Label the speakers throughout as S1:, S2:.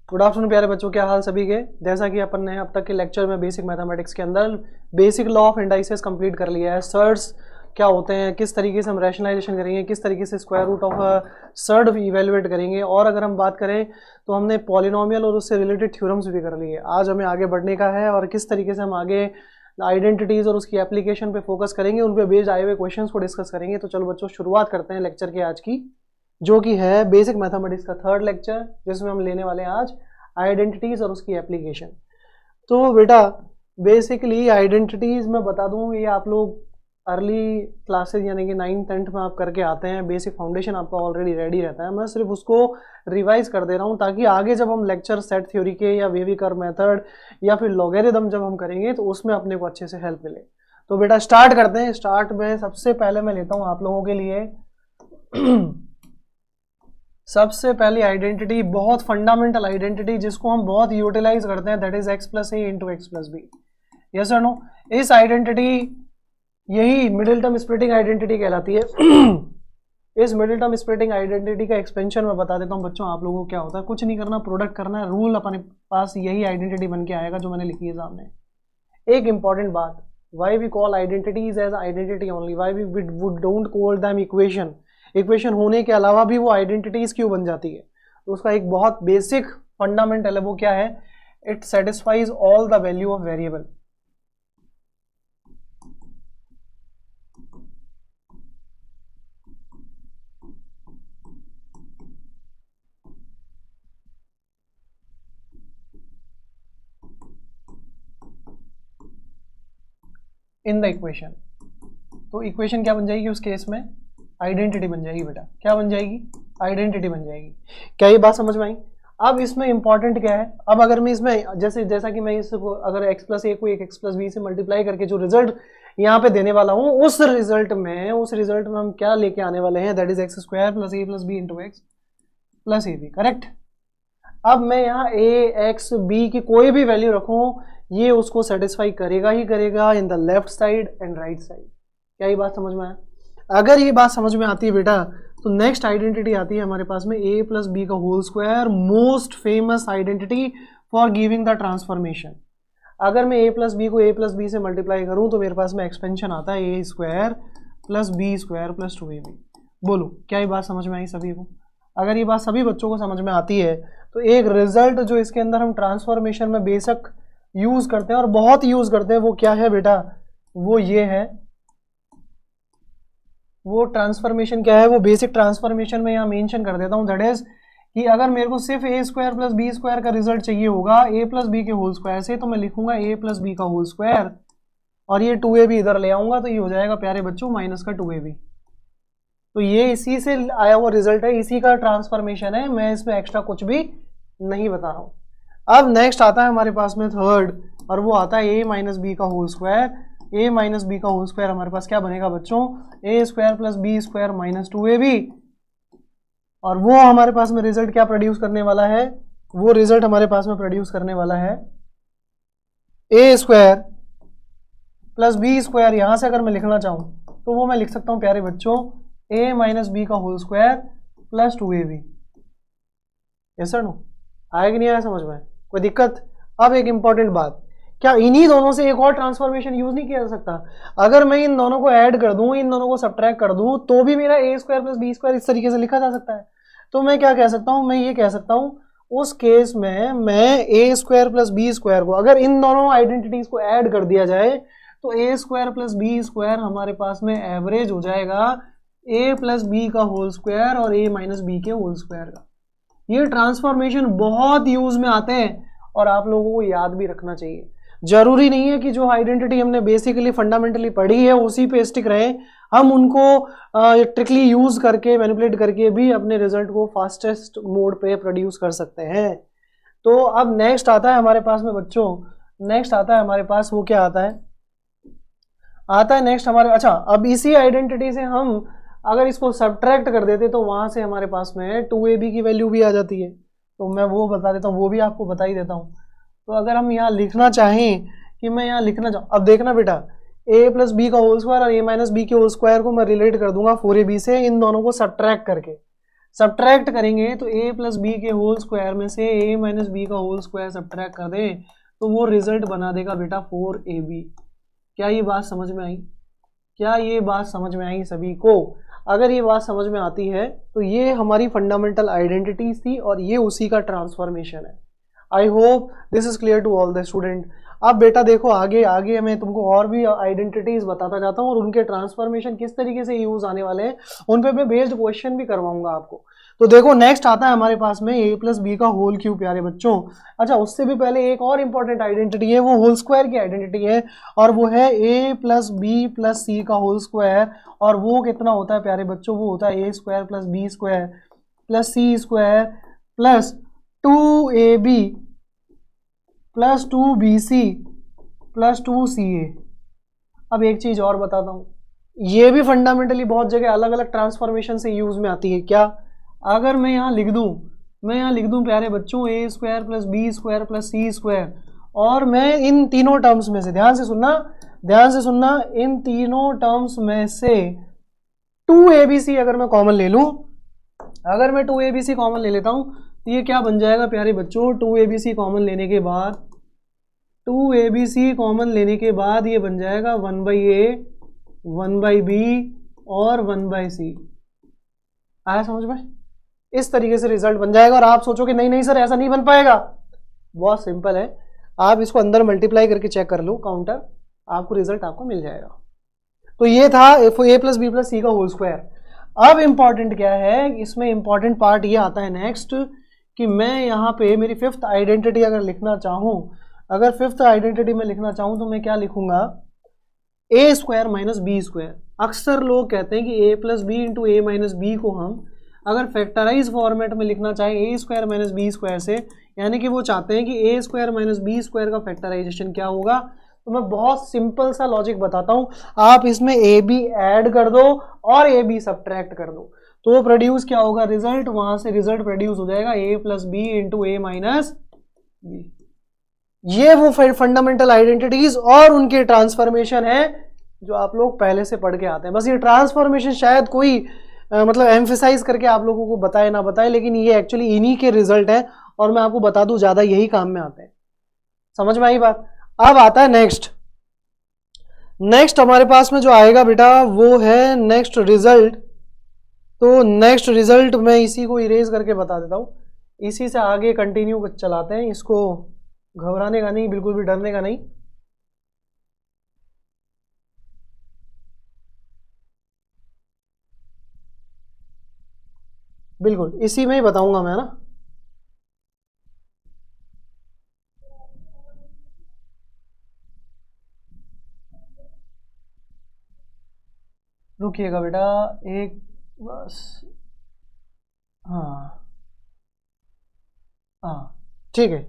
S1: Good afternoon प्यारे बच्चों, क्या हाल सभी के। जैसा कि अपन ने अब तक के लेक्चर में बेसिक मैथमेटिक्स के अंदर basic law of indices complete कर लिया है। सर्ड्स क्या होते हैं, किस तरीके से हम रैशनलाइजेशन करेंगे, किस तरीके से square root of surd evaluate करेंगे, और अगर हम बात करें तो हमने पॉलिनोमियल और उससे रिलेटेड थ्योरम्स भी कर लिए। आज हमें आगे बढ़ने का है और किस तरीके से हम आगे आइडेंटिटीज और उसकी एप्लीकेशन पे फोकस करेंगे, उन पे बेस्ड आए हुए क्वेश्चंस को डिस्कस करेंगे। तो चलो बच्चों शुरुआत करते हैं लेक्चर के आज की, जो कि है बेसिक मैथमेटिक्स का थर्ड लेक्चर, जिसमें हम लेने वाले हैं आज आइडेंटिटीज और उसकी एप्लीकेशन। तो बेटा बेसिकली आइडेंटिटीज मैं बता दूं, ये आप लोग अर्ली क्लासेस यानी कि 9th-10th में आप करके आते हैं। बेसिक फाउंडेशन आपका ऑलरेडी रेडी रहता है। मैं सिर्फ उसको रिवाइज कर दे रहा हूं ताकि आगे जब हम लेक्चर सेट थ्योरी के या वेवी कर्व मेथड या फिर लॉगरिथम जब हम करेंगे तो उसमें अपने को अच्छे से हेल्प मिले। तो बेटा स्टार्ट करते हैं। स्टार्ट में सबसे पहले मैं लेता हूं आप लोगों के लिए सबसे पहली आइडेंटिटी, बहुत फंडामेंटल आइडेंटिटी जिसको हम बहुत यूटिलाइज करते हैं, that is x plus A into X plus B. Yes और नो? इस आइडेंटिटी, यही मिडिल टर्म स्प्लिटिंग आइडेंटिटी कहलाती है। इस मिडिल टर्म स्प्लिटिंग आइडेंटिटी का एक्सपेंशन मैं बता देता हूँ बच्चों आप लोगों को। क्या होता है, कुछ नहीं करना, प्रोडक्ट करना है। रूल अपने पास यही आइडेंटिटी बन के आएगा जो मैंने लिखी है सामने। एक इंपॉर्टेंट बात, why we call identities as identity only, why we don't call them equation. Equation होने के अलावा भी वो आइडेंटिटीज क्यों बन जाती है? तो उसका एक बहुत बेसिक फंडामेंटल है, वो क्या है? It satisfies all the value of variable. In the equation. तो इक्वेशन क्या बन जाएगी उस केस में? आइडेंटिटी बन जाएगी बेटा। क्या बन जाएगी? आइडेंटिटी बन जाएगी। क्या ये बात समझ में आई? अब इसमें इंपॉर्टेंट क्या है, अब अगर मैं इसमें जैसा कि मैं इसको अगर x प्लस ए को एक x प्लस बी से मल्टीप्लाई करके जो रिजल्ट यहाँ पे देने वाला हूँ, उस रिजल्ट में हम क्या लेके आने वाले हैं? That is X square plus A plus B into X plus A B. Correct. अब मैं यहाँ ए एक्स बी की कोई भी वैल्यू रखूँ, ये उसको सेटिस्फाई करेगा ही करेगा in the left side and right side. क्या ये बात समझ में आया? अगर ये बात समझ में आती है बेटा, तो नेक्स्ट आइडेंटिटी आती है हमारे पास में ए प्लस बी का whole square, most famous identity for giving the transformation. अगर मैं ए प्लस बी को ए प्लस बी से मल्टीप्लाई करूं तो मेरे पास में एक्सपेंशन आता है A square plus B square plus 2ab। बोलो क्या ये बात समझ में आई सभी को? अगर ये बात सभी बच्चों को समझ में आती है तो एक रिजल्ट जो इसके अंदर हम ट्रांसफॉर्मेशन में बेशक यूज करते हैं और बहुत यूज करते हैं, वो क्या है बेटा? वो ये है, वो ट्रांसफॉर्मेशन क्या है? वो बेसिक ट्रांसफॉर्मेशन में यहाँ मेंशन कर देता हूँ। दैट इज कि अगर मेरे को सिर्फ ए स्क्वायर प्लस बी स्क्वायर का रिजल्ट चाहिए होगा ए प्लस बी के होल स्क्वायर से, तो मैं लिखूंगा ए प्लस बी का होल स्क्वायर और ये 2ab इधर ले आऊंगा, तो ये हो जाएगा प्यारे बच्चों माइनस का 2ab। तो ये इसी से आया हुआ रिजल्ट है, इसी का ट्रांसफॉर्मेशन है, मैं इसमें एक्स्ट्रा कुछ भी नहीं बता रहा हूँ। अब नेक्स्ट आता है हमारे पास में थर्ड, और वो आता है ए माइनस बी का whole square. A minus B का होल स्क्वायर हमारे पास क्या बनेगा बच्चों? A square plus B square minus 2ab। और वो हमारे पास में रिजल्ट क्या प्रोड्यूस करने वाला है? वो रिजल्ट हमारे पास में प्रोड्यूस करने वाला है A square plus B square. यहां से अगर मैं लिखना चाहूं तो वो मैं लिख सकता हूं प्यारे बच्चों ए माइनस बी का whole square plus 2ab। Yes sir no? आया कि नहीं आया समझ में? कोई दिक्कत? अब एक इंपॉर्टेंट बात, क्या इन्हीं दोनों से एक और ट्रांसफॉर्मेशन यूज नहीं किया जा सकता? अगर मैं इन दोनों को ऐड कर दूं, इन दोनों को सब्ट्रैक्ट कर दूं, तो भी मेरा ए स्क्वायर प्लस बी स्क्वायर इस तरीके से लिखा जा सकता है। तो मैं क्या कह सकता हूं? मैं ये कह सकता हूं उस केस में मैं ए स्क्वायर प्लस बी स्क्वायर को अगर इन दोनों आइडेंटिटीज को ऐड कर दिया जाए तो ए स्क्वायर प्लस बी स्क्वायर हमारे पास में एवरेज हो जाएगा ए प्लस बी का होल स्क्वायर और ए माइनस बी के होल स्क्वायर का। ये ट्रांसफॉर्मेशन बहुत यूज में आते हैं और आप लोगों को याद भी रखना चाहिए। जरूरी नहीं है कि जो आइडेंटिटी हमने बेसिकली फंडामेंटली पढ़ी है उसी पे स्टिक रहे, हम उनको ट्रिकली यूज करके मैनिपुलेट करके भी अपने रिजल्ट को फास्टेस्ट मोड पे प्रोड्यूस कर सकते हैं। तो अब नेक्स्ट आता है हमारे पास में बच्चों, नेक्स्ट आता है हमारे पास, वो क्या आता है नेक्स्ट हमारे, अच्छा अब इसी आइडेंटिटी से हम अगर इसको सब्ट्रैक्ट कर देते तो वहां से हमारे पास में 2ab की वैल्यू भी आ जाती है। तो मैं वो बता देता हूँ, वो भी आपको बता ही देता हूँ। तो अगर हम यहाँ लिखना चाहें कि मैं यहाँ लिखना चाहूँ, अब देखना बेटा ए प्लस बी का होल स्क्वायर और ए माइनस बी के होल स्क्वायर को मैं रिलेट कर दूंगा 4ab से, इन दोनों को सब्ट्रैक्ट करके। सब्ट्रैक्ट करेंगे तो a प्लस बी के होल स्क्वायर में से a माइनस बी का होल स्क्वायर सब्ट्रैक्ट कर दे तो वो रिजल्ट बना देगा बेटा 4ab। क्या ये बात समझ में आई? क्या ये बात समझ में आई सभी को? अगर ये बात समझ में आती है तो ये हमारी फंडामेंटल आइडेंटिटीज थी और ये उसी का ट्रांसफॉर्मेशन है। I hope this is clear to all the student. अब बेटा देखो आगे आगे मैं तुमको और भी आइडेंटिटीज बताता जाता हूँ और उनके ट्रांसफॉर्मेशन किस तरीके से यूज आने वाले हैं उन पे मैं बेस्ड क्वेश्चन भी करवाऊंगा आपको। तो देखो नेक्स्ट आता है हमारे पास में a प्लस बी का होल क्यूब प्यारे बच्चों। अच्छा उससे भी पहले एक और इंपॉर्टेंट आइडेंटिटी है, वो होल स्क्वायर की आइडेंटिटी है और वो है a प्लस बी प्लस सी का होल स्क्वायर। और वो कितना होता है प्यारे बच्चों? वो होता है a square plus B square plus C square plus 2ab plus 2bc plus 2ca। अब एक चीज और बताता हूँ, ये भी फंडामेंटली बहुत जगह अलग अलग ट्रांसफॉर्मेशन से यूज में आती है। क्या? अगर मैं यहाँ लिख दूं प्यारे बच्चों a square plus B square plus C square और मैं इन तीनों टर्म्स में से ध्यान से सुनना इन तीनों टर्म्स में से 2abc अगर मैं कॉमन ले लूं, अगर मैं 2abc कॉमन ले लेता हूं तो ये क्या बन जाएगा प्यारे बच्चों? 2abc कॉमन लेने के बाद ये बन जाएगा 1/a 1/b और 1/c। आया समझ में? इस तरीके से रिजल्ट बन जाएगा और आप सोचोगे नहीं सर ऐसा नहीं बन पाएगा। बहुत सिंपल है, आप इसको अंदर मल्टीप्लाई करके चेक कर लो काउंटर, आपको रिजल्ट आपको मिल जाएगा। तो ये था a प्लस बी प्लस सी का होल स्क्वायर। अब इंपॉर्टेंट क्या है, इसमें इंपॉर्टेंट पार्ट ये आता है नेक्स्ट कि मैं यहाँ पे मेरी फिफ्थ आइडेंटिटी अगर लिखना चाहूँ, तो मैं क्या लिखूंगा? a square minus B square. अक्सर लोग कहते हैं कि a plus B into A minus B को हम अगर फैक्टराइज फॉर्मेट में लिखना चाहें a square minus B square से, यानी कि वो चाहते हैं कि a square minus B square का फैक्टराइजेशन क्या होगा, तो मैं बहुत सिंपल सा लॉजिक बताता हूं। आप इसमें ए बी ऐड कर दो और ए बी सब्ट्रैक्ट कर दो तो प्रोड्यूस क्या होगा? रिजल्ट, वहां से रिजल्ट प्रोड्यूस हो जाएगा a plus B into A minus B. ये वो फंडामेंटल आइडेंटिटीज और उनके ट्रांसफॉर्मेशन है जो आप लोग पहले से पढ़ के आते हैं। बस ये ट्रांसफॉर्मेशन शायद कोई मतलब एम्फेसाइज करके आप लोगों को बताए ना बताए, लेकिन ये एक्चुअली इन्हीं के रिजल्ट है और मैं आपको बता दूं ज्यादा यही काम में आते हैं। समझ में आई बात? अब आता है नेक्स्ट हमारे पास में जो आएगा बेटा वो है नेक्स्ट रिजल्ट। तो नेक्स्ट रिजल्ट मैं इसी को इरेज करके बता देता हूं, इसी से आगे कंटिन्यू चलाते हैं। इसको घबराने का नहीं, बिल्कुल भी डरने का नहीं। बिल्कुल इसी में ही बताऊंगा मैं ना। रुकिएगा बेटा एक बस, हाँ ठीक है,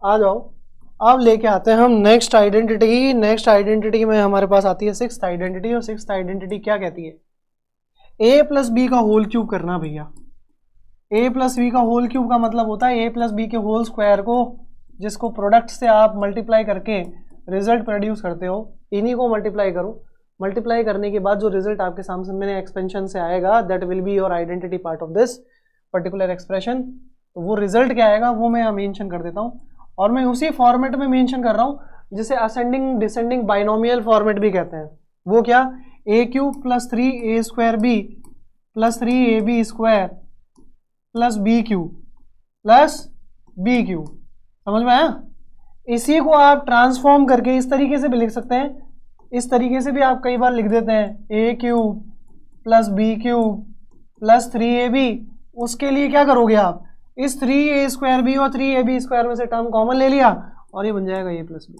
S1: आ जाओ। अब लेके आते हैं हम नेक्स्ट आइडेंटिटी में हमारे पास आती है सिक्स्थ आइडेंटिटी। और सिक्स्थ आइडेंटिटी क्या कहती है? a प्लस बी का होल क्यूब करना भैया। a प्लस बी का होल क्यूब का मतलब होता है a प्लस बी के होल स्क्वायर को, जिसको प्रोडक्ट से आप मल्टीप्लाई करके रिजल्ट प्रोड्यूस करते हो, इन्हीं को मल्टीप्लाई करो। मल्टीप्लाई करने के बाद जो रिजल्ट आपके सामने एक्सपेंशन से आएगा, that will be your identity part of this particular expression. तो वो रिजल्ट क्या आएगा वो मैं यहाँ मेंशन कर देता हूँ और मैं उसी फॉर्मेट में मेंशन कर रहा हूँ जिसे असेंडिंग डिसेंडिंग बाइनोमियल फॉर्मेट भी कहते हैं। वो क्या? a cube plus 3a square B plus 3ab square plus B cube. समझ में आया? इसी को आप ट्रांसफॉर्म करके इस तरीके से भी लिख सकते हैं, इस तरीके से भी आप कई बार लिख देते हैं a cube plus B cube plus 3ab। उसके लिए क्या करोगे आप? इस 3a स्क्वायर बी और 3ab स्क्वायर में से टर्म कॉमन ले लिया और ये बन जाएगा a प्लस बी।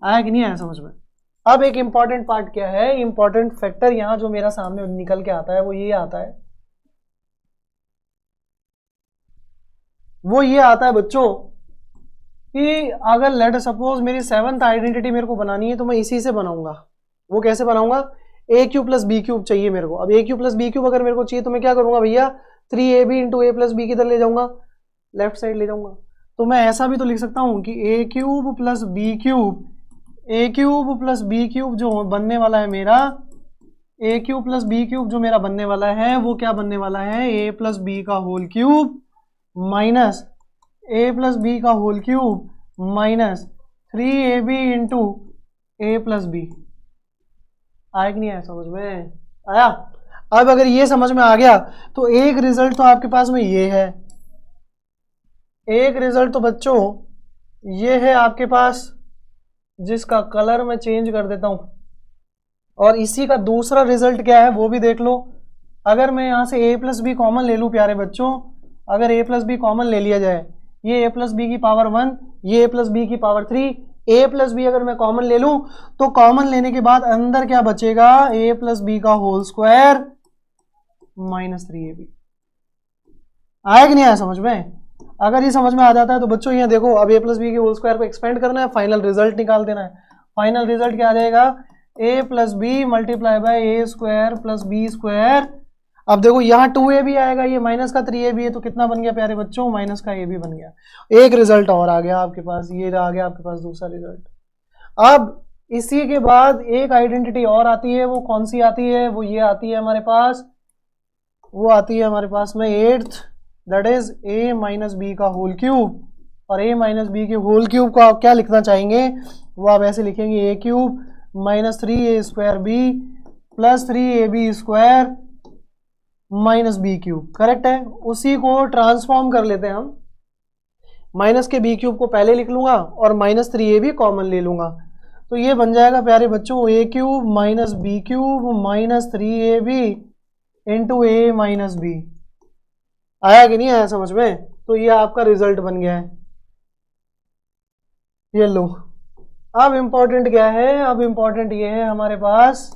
S1: आया कि नहीं आया समझ में? अब एक इंपॉर्टेंट पार्ट क्या है, इंपॉर्टेंट फैक्टर यहाँ जो मेरा सामने निकल के आता है वो ये आता है, बच्चों कि अगर लेट सपोज मेरी सेवंथ आइडेंटिटी मेरे को बनानी है तो मैं इसी से बनाऊंगा। वो कैसे बनाऊंगा? a cube plus B cube चाहिए मेरे को। अब a cube plus B cube अगर मेरे को चाहिए तो मैं क्या करूंगा भैया? 3ab into A plus B किधर ले जाऊंगा? लेफ्ट साइड ले जाऊंगा। तो मैं ऐसा भी तो लिख सकता हूं कि a cube plus B cube जो बनने वाला है मेरा A cube plus B cube जो मेरा बनने वाला है वो क्या बनने वाला है, ए प्लस बी का whole cube minus A plus B का whole cube minus 3ab into A plus B. आया कि नहीं आया समझ में? आया। अब अगर ये समझ में आ गया तो एक रिजल्ट तो आपके पास में ये है, एक रिजल्ट तो बच्चों ये है आपके पास, जिसका कलर मैं चेंज कर देता हूं, और इसी का दूसरा रिजल्ट क्या है वो भी देख लो। अगर मैं यहां से a प्लस बी कॉमन ले लूं प्यारे बच्चों, अगर a प्लस बी कॉमन ले लिया जाए, ये a प्लस बी की पावर 1, ये a प्लस बी की पावर 3, a प्लस बी अगर मैं कॉमन ले लूं तो कॉमन लेने के बाद अंदर क्या बचेगा, a प्लस बी का होल स्क्वायर माइनस 3ab। आया कि नहीं आया समझ में? अगर ये समझ में आ जाता है तो बच्चों ये देखो, अब a प्लस बी के होल स्क्वायर को एक्सपेंड करना है, फाइनल रिजल्ट निकाल देना है। फाइनल रिजल्ट क्या आ जाएगा, a plus B multiply by A square plus B square. अब देखो यहाँ 2ab आएगा, ये माइनस का 3ab है, तो कितना बन गया प्यारे बच्चों, माइनस का ab बन गया। एक रिजल्ट और आ गया आपके पास, ये आ गया आपके पास दूसरा रिजल्ट। अब इसी के बाद एक आइडेंटिटी और आती है, वो कौन सी आती है, वो ये आती है हमारे पास, वो आती है हमारे पास में 8th, that is a minus B का होल क्यूब। और a माइनस बी के होल क्यूब को आप क्या लिखना चाहेंगे, वो आप ऐसे लिखेंगे a cube minus 3a square B plus 3ab square minus B cube. Correct है। उसी को ट्रांसफॉर्म कर लेते हैं हम, माइनस के बी क्यूब को पहले लिख लूंगा और माइनस 3ab कॉमन ले लूंगा, तो ये बन जाएगा प्यारे बच्चों a cube minus B cube minus 3ab into a minus B. आया कि नहीं आया समझ में? तो ये आपका रिजल्ट बन गया है, ये लो। अब इंपॉर्टेंट क्या है, अब इंपॉर्टेंट ये है हमारे पास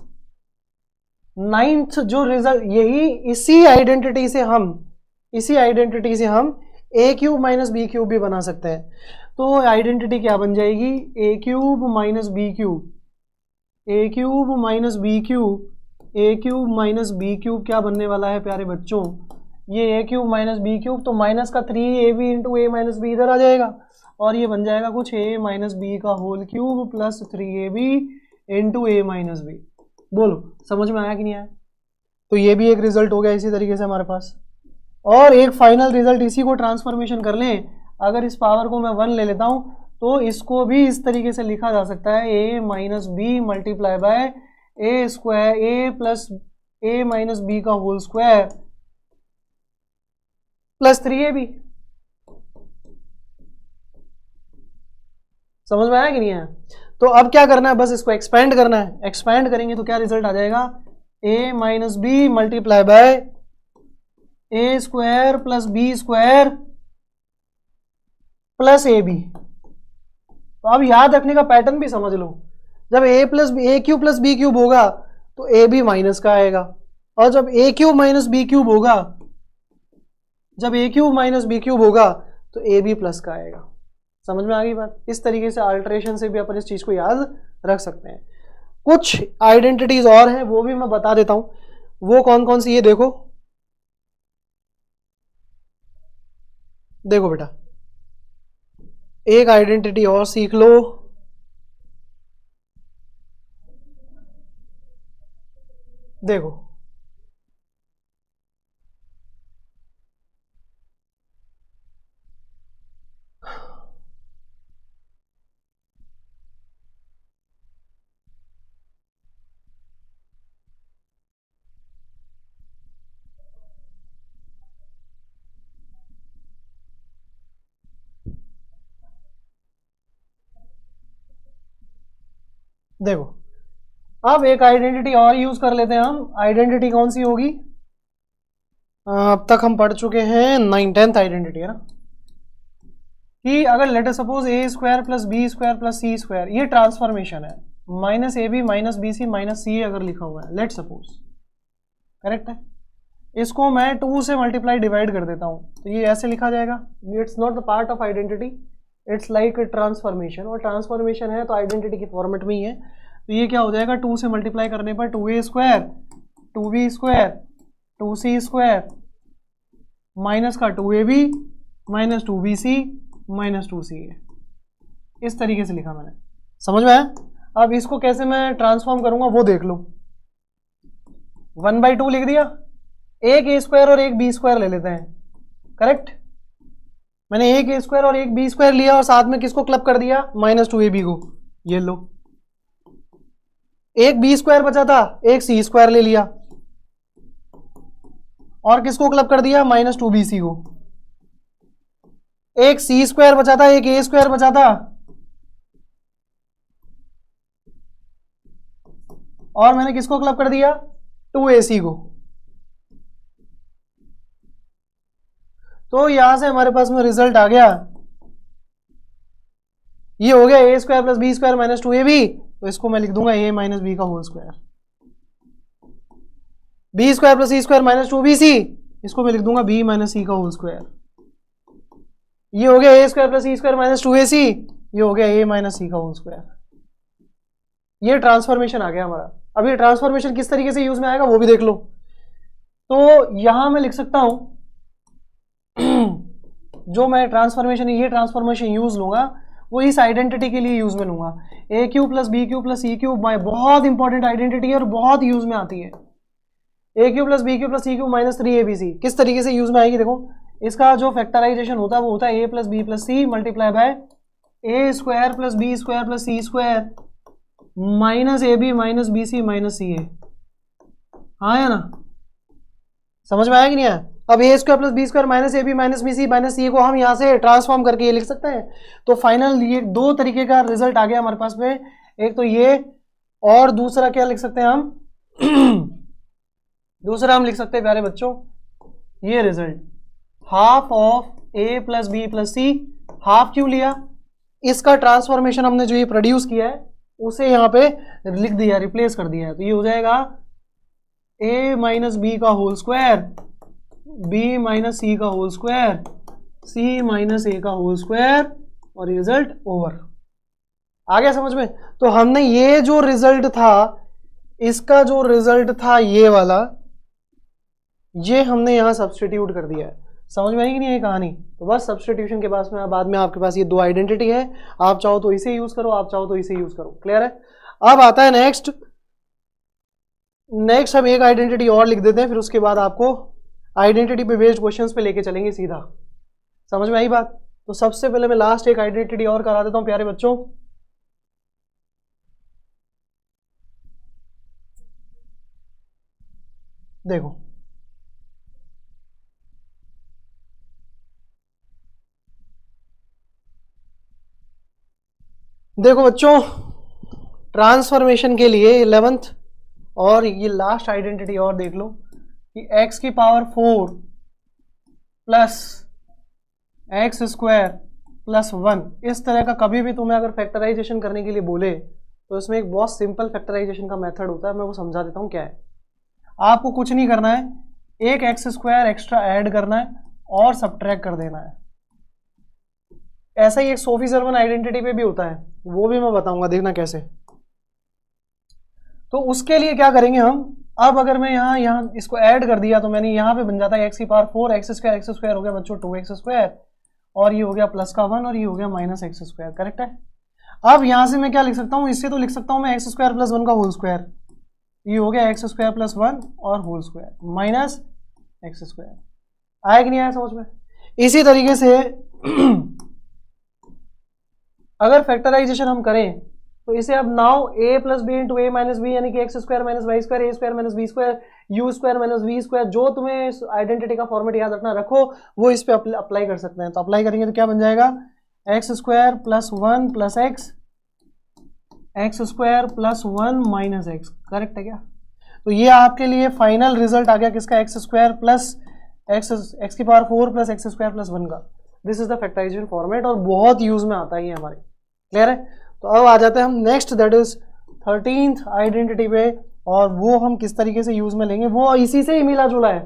S1: 9th जो रिजल्ट, यही इसी आइडेंटिटी से हम a cube minus B cube भी बना सकते हैं। तो आइडेंटिटी क्या बन जाएगी, a cube minus B cube, a cube minus B cube, a cube minus B cube क्या बनने वाला है प्यारे बच्चों, ये a cube minus B cube, तो माइनस का 3ab into a minus B इधर आ जाएगा, और ये बन जाएगा कुछ a माइनस बी का whole cube plus 3ab into a minus B. बोलो समझ में आया कि नहीं आया? तो ये भी एक रिजल्ट हो गया इसी तरीके से हमारे पास। और एक फाइनल रिजल्ट, इसी को ट्रांसफॉर्मेशन कर लें, अगर इस पावर को मैं 1 ले लेता हूं तो इसको भी इस तरीके से लिखा जा सकता है, a minus B multiply by A square, a plus a minus B का होल स्क्वायर प्लस 3ab। समझ में आया कि नहीं आया? तो अब क्या करना है, बस इसको एक्सपेंड करना है। एक्सपेंड करेंगे तो क्या रिजल्ट आ जाएगा, a minus B multiply by A square plus B square plus A B. तो अब याद रखने का पैटर्न भी समझ लो, जब a cube plus B cube होगा तो a भी माइनस का आएगा, और जब a cube minus B cube होगा, जब a cube minus B cube होगा तो a भी प्लस का आएगा। समझ में आ गई बात? इस तरीके से अल्टरेशन से भी अपन इस चीज को याद रख सकते हैं। कुछ आइडेंटिटीज और हैं, वो भी मैं बता देता हूं, वो कौन कौन सी, ये देखो, देखो बेटा, एक आइडेंटिटी और सीख लो, देखो देखो, अब एक आइडेंटिटी और यूज कर लेते हैं हम। आइडेंटिटी कौन सी होगी, अब तक हम पढ़ चुके हैं 9th आइडेंटिटी है ना, कि अगर let us suppose A square plus B square plus C square, ये ट्रांसफॉर्मेशन है, minus A B minus B C minus C अगर लिखा हुआ है, लेट सपोज, करेक्ट है, इसको मैं 2 से मल्टीप्लाई डिवाइड कर देता हूं, तो ये ऐसे लिखा जाएगा। It's not the part of identity, it's like transformation, और ट्रांसफॉर्मेशन है तो आइडेंटिटी के फॉर्मेट में ही है। तो ये क्या हो जाएगा, 2 से मल्टीप्लाई करने पर 2a square 2b square 2c square minus का 2ab minus 2bc minus 2ca, इस तरीके से लिखा मैंने। समझ में आया? अब इसको कैसे मैं ट्रांसफॉर्म करूंगा वो देख लो। 1/2 लिख दिया, एक ए स्क्वायर और एक बी स्क्वायर ले लेते हैं, करेक्ट। मैंने एक ए स्क्वायर और एक बी स्क्वायर लिया और साथ में किसको क्लब कर दिया, -2ab को, ये लो। एक बी स्क्वायर बचा था, एक सी स्क्वायर ले लिया और किसको क्लब कर दिया, -2bc को। एक सी स्क्वायर बचा था, एक ए स्क्वायर बचा था और मैंने किसको क्लब कर दिया, 2ac को। तो यहां से हमारे पास में रिजल्ट आ गया, ये हो गया A square plus B square -2ab, तो इसको मैं लिख दूंगा a माइनस बी का whole square. B square plus C square -2bc, इसको मैं लिख दूंगा b माइनस सी का होल स्क्वायर। ये हो गया a square plus C square -2ac, ये हो गया a माइनस सी का होल स्क्वायर। ये ट्रांसफॉर्मेशन आ गया हमारा। अब ये ट्रांसफॉर्मेशन किस तरीके से यूज में आएगा वो भी देख लो। तो यहां मैं लिख सकता हूं जो मैं ट्रांसफॉर्मेशन, ये ट्रांसफॉर्मेशन यूज लूंगा वो इस आइडेंटिटी के लिए यूज में लूंगा, A cube plus B cube plus C cube, बहुत इंपॉर्टेंट आइडेंटिटी है और बहुत यूज में आती है। A cube plus B cube plus C cube -3abc किस तरीके से यूज में आएगी, देखो इसका जो फैक्टराइजेशन होता है वो होता है A plus B plus C multiply by A square plus B square plus C square -ab minus B C minus C A. हाँ या ना, समझ में आया कि नहीं आया। अब A square plus B square -ab minus B C minus C को हम यहाँ से ट्रांसफॉर्म करके ये लिख सकते हैं। तो फाइनल ये दो तरीके का रिजल्ट आ गया हमारे पास में, एक तो ये और दूसरा क्या लिख सकते हैं हम दूसरा हम लिख सकते हैं प्यारे बच्चों, ये result half of A plus B plus C. Half क्यों लिया, इसका ट्रांसफॉर्मेशन हमने जो ये प्रोड्यूस किया है उसे यहाँ पे लिख दिया, रिप्लेस कर दिया है। तो ये हो जाएगा ए माइनस बी का whole square, B minus C का होल स्क्वायर, सी माइनस ए का होल स्क्वायर और रिजल्ट ओवर। आ गया समझ में। तो हमने ये जो रिजल्ट था, इसका जो रिजल्ट था ये वाला, ये हमने यहां सब्सटीट्यूट कर दिया है। समझ में आई कि नहीं ये कहानी। तो बस सब्सटीट्यूशन के बाद में आपके पास ये दो आइडेंटिटी है, आप चाहो तो इसे यूज करो, आप चाहो तो इसे यूज करो। क्लियर है। अब आता है नेक्स्ट हम एक आइडेंटिटी और लिख देते हैं, फिर उसके बाद आपको आइडेंटिटी पे बेस्ड क्वेश्चंस पे लेके चलेंगे सीधा। समझ में आई बात। तो सबसे पहले मैं लास्ट एक आइडेंटिटी और करा देता हूं प्यारे बच्चों। देखो बच्चों, ट्रांसफॉर्मेशन के लिए 11th और ये लास्ट आइडेंटिटी और देख लो कि x की power 4 plus x square plus 1, इस तरह का कभी भी तुम्हें अगर फैक्टराइजेशन करने के लिए बोले तो इसमें एक बहुत सिंपल फैक्टराइजेशन का मेथड होता है। मैं वो समझा देता हूँ क्या है। आपको कुछ नहीं करना है, एक एक्स स्क्वायर एक्स्ट्रा ऐड करना है और सब्ट्रैक्ट कर देना है। ऐसा ही एक सोफी जर्मन आइडेंटिटी पे भी होता है, वो भी मैं बताऊंगा, देखना कैसे। तो उसके लिए क्या करेंगे हम, अब अगर मैं यहाँ इसको ऐड कर दिया तो मैंने यहाँ पे बन जाता है एक्स की पावर 4, एक्स स्क्वायर हो गया बच्चों 2x स्क्वायर, और ये हो गया प्लस का 1 और ये हो गया माइनस एक्स स्क्वायर। करेक्ट है। अब यहाँ से मैं क्या लिख सकता हूँ, इससे तो लिख सकता हूँ मैं एक्स स्क्वायर प्लस 1 का होल स्क्वायर, ये हो गया एक्स स्क्वायर प्लस 1 और whole square minus X square. आया कि नहीं आया समझ में। इसी तरीके से अगर फैक्टराइजेशन हम करें तो इसे अब now a plus B into A minus b, यानी कि x square minus y square, a square minus B square, u square minus v square, जो तुम्हें इस आइडेंटिटी का फॉर्मेट याद रखना रखो, वो इस पे अप्लाई कर सकते हैं। तो अप्लाई करेंगे तो क्या बन जाएगा, x square plus 1 plus x square plus 1 minus x. Correct है क्या। तो ये आपके लिए फाइनल रिजल्ट आ गया किसका, एक्स स्क्वायर प्लस एक्स की power 4 plus x square plus 1 का। This is the factorization format और बहुत यूज में आता है ये हमारे। क्लियर है। तो अब आ जाते हैं हम next, that is 13th identity पे, और वो हम किस तरीके से यूज में लेंगे, वो इसी से ही मिला जुला है।